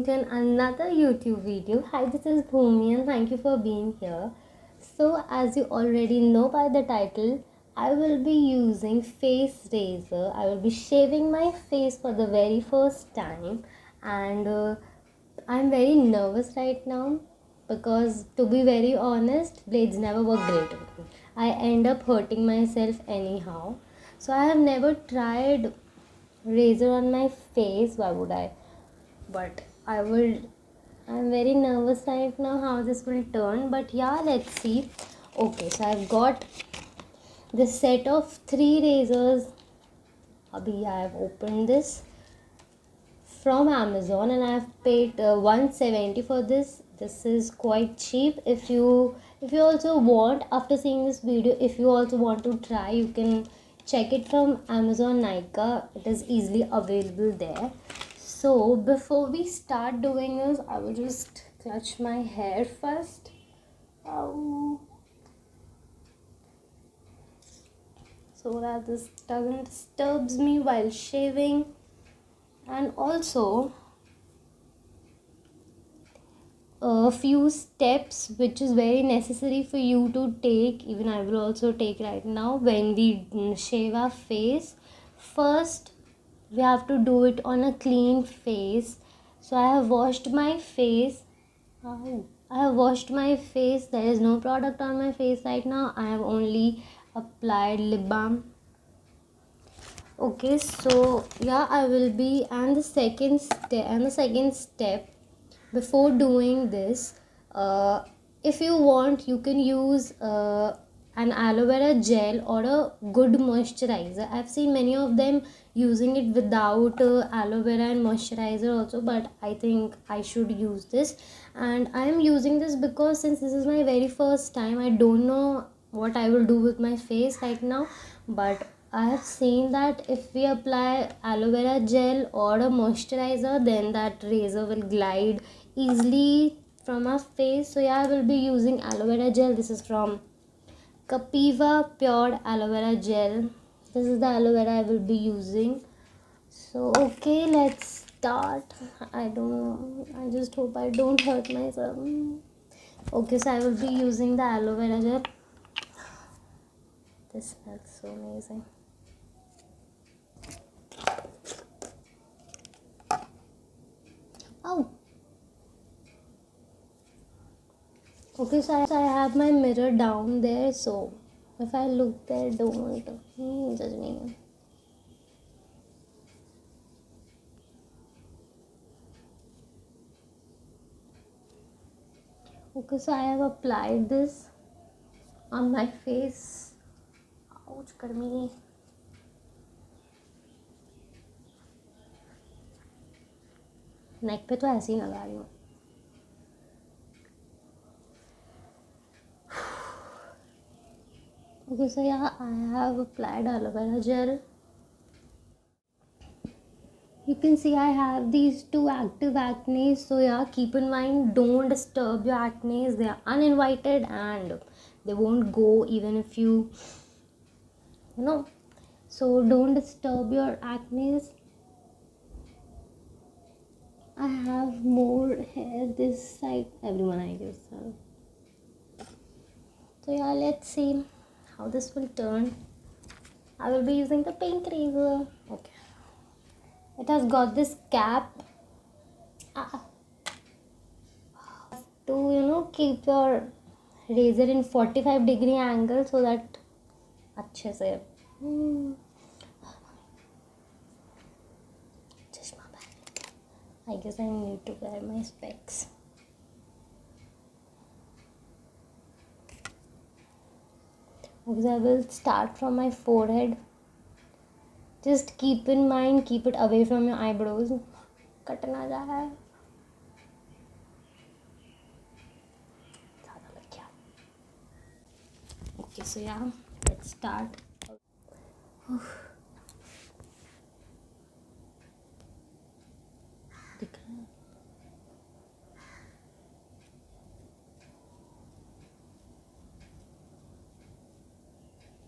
welcome to another YouTube video. Hi, this is Bhumi and thank you for being here. So, as you already know by the title, I will be using face razor. I will be shaving my face for the very first time, and I'm very nervous right now because, to be very honest, blades never work great with me. I end up hurting myself anyhow. So, I have never tried razor on my face. Why would I? But I'm very nervous right now how this will turn, but yeah, let's see. Okay, so I've got this set of 3 razors. Abhi I have opened this from Amazon and I've paid 170 for this. This is quite cheap. If you also want, after seeing this video, if you also want to try, you can check it from Amazon Nika. It is easily available there. So before we start doing this, I will just clutch my hair first. So that this doesn't disturbs me while shaving. And also a few steps which is very necessary for you to take, even I will also take right now when we shave our face. First, we have to do it on a clean face. So I have washed my face. I have washed my face. There is no product on my face right now. I have only applied lip balm. Okay, so yeah, I will be, and the second step before doing this, if you want, you can use an aloe vera gel or a good moisturizer. I've seen many of them using it without aloe vera and moisturizer also, but I think I should use this. And I am using this because since this is my very first time, I don't know what I will do with my face right now, but I have seen that if we apply aloe vera gel or a moisturizer, then that razor will glide easily from our face. So yeah, I will be using aloe vera gel. This is from Capiva Pure Aloe Vera Gel. This is the aloe vera I will be using. So okay, let's start. I just hope I don't hurt myself. Okay, so I will be using the aloe vera gel. This smells so amazing. Oh. Okay, so I have my mirror down there, so if I look there, don't judge me. Okay, so I have applied this on my face. Ouch, karmi. नेक पे तो ऐसे ही लगा रही हूँ. Okay, so yeah, I have applied aloe vera gel. You can see I have these 2 active acne. So yeah, keep in mind, don't disturb your acne. They are uninvited and they won't go even if you know. So don't disturb your acne. I have more hair this side. Everyone, I guess. So yeah, let's see how this will turn. I will be using the pink razor. Okay. It has got this cap to keep your razor in 45-degree angle so that अच्छे से चश्मा पहन. I guess I need to wear my specs. Okay, I will start from my forehead. Just keep in mind, keep it away from your eyebrows. Cut ना जाए. Okay, so yeah, let's start.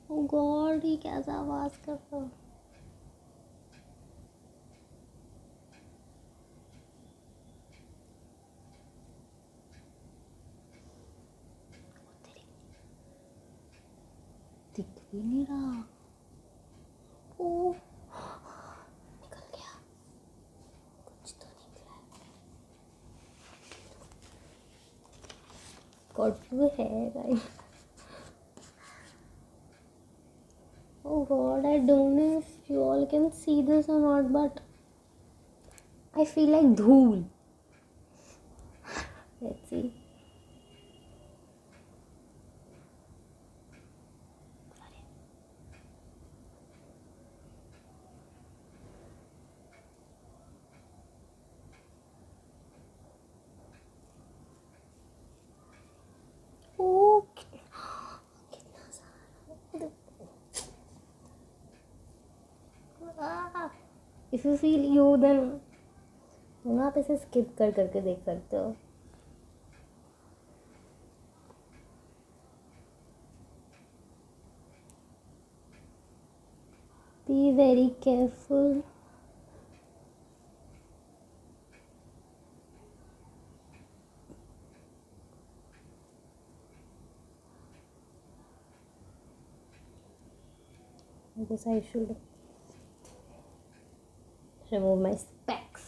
Oh God, ये कैसा आवाज कर रहा है. ही नहीं रहा। ओ निकल गया, कुछ तो निकला। got to hair guys. Oh god, I don't know if you all can see this or not, but I feel like dhool. Let's see. Oh, कितना सारा। If you feel you, then आप इसे skip कर करके देख सकते हो। Be very careful. I guess I should remove my specs.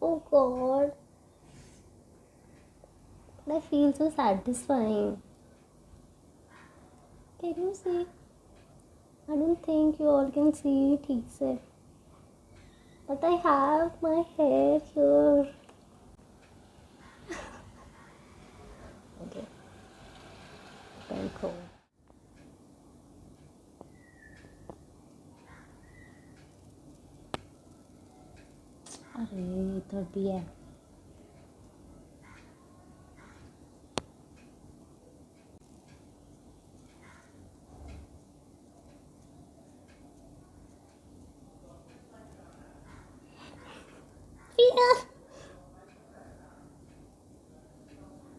Oh god, I feel so satisfying. Can you see? I don't think you all can see it, ठीक से. But I have my hair here. Okay. Control. अरे इधर भी है.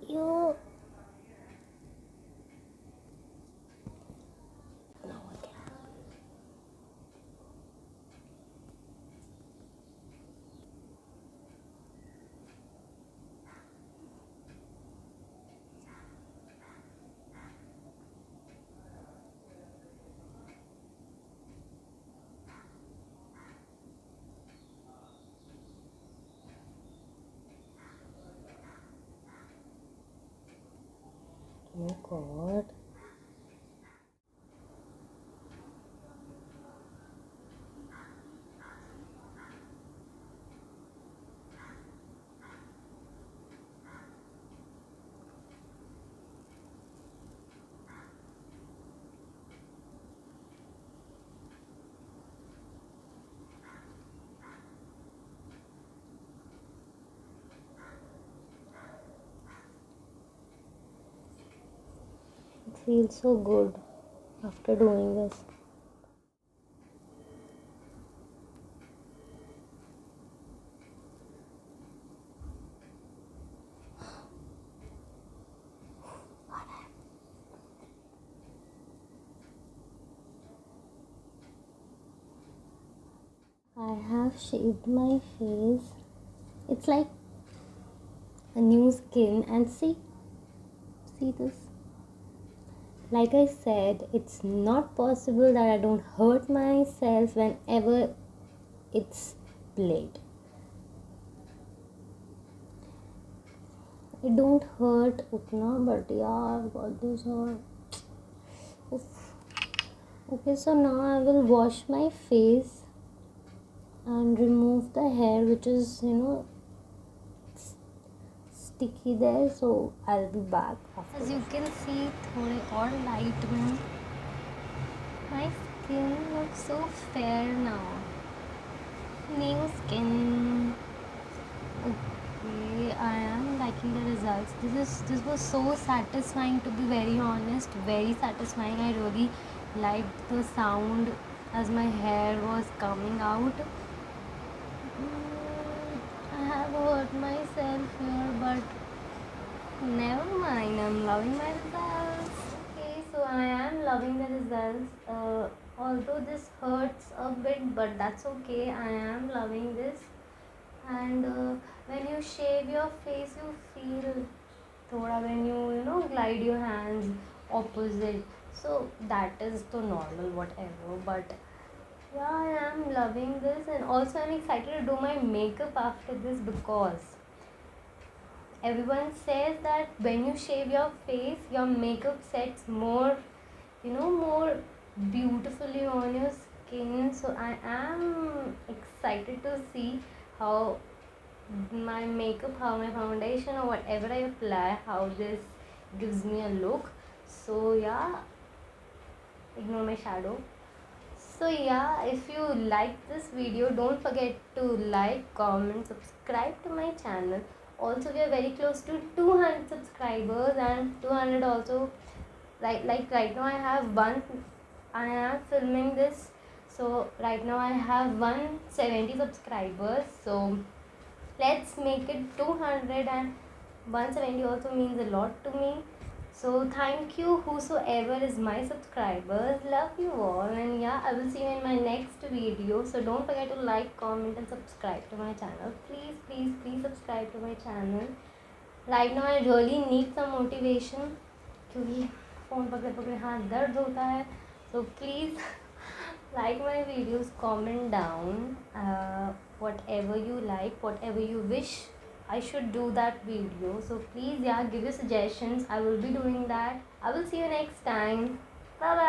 You. Oh god. It feels so good after doing this. I have shaved my face. It's like a new skin, and see this. Like I said, it's not possible that I don't hurt myself whenever it's played. It don't hurt utna, but yeah, I've got this hurt. Oof. Okay, so now I will wash my face and remove the hair which is, sticky there. So I'll be back after. As you can see, थोड़े और light में my skin looks so fair now. New skin. Okay, I am checking the results. This was so satisfying, to be very honest, very satisfying. I really liked the sound as my hair was coming out. I have hurt myself here, but never mind. I'm loving my results. Okay, so I am loving the results. Although this hurts a bit, but that's okay. I am loving this. And when you shave your face, you feel thoda, when you know glide your hands opposite. So that is the normal whatever. But yeah, I am loving this, and also I'm excited to do my makeup after this, because everyone says that when you shave your face, your makeup sets more, more beautifully on your skin. So I am excited to see how my makeup, how my foundation or whatever I apply, how this gives me a look. So yeah, ignore my shadow. So yeah, if you like this video, don't forget to like, comment, subscribe to my channel. Also, we are very close to 200 subscribers, and 200 also, like right now I am filming this, so right now I have 170 subscribers. So let's make it 200, and 170 also means a lot to me. So thank you whosoever is my subscribers. Love you all, and yeah, I will see you in my next video. So don't forget to like, comment and subscribe to my channel. Please, please, please subscribe to my channel. Right now I really need some motivation, क्योंकि phone पकड़े पकड़े हाथ दर्द होता है. So please like my videos, comment down whatever you like, whatever you wish I should do that video. So please, yeah, give your suggestions. I will be doing that. I will see you next time. Bye bye.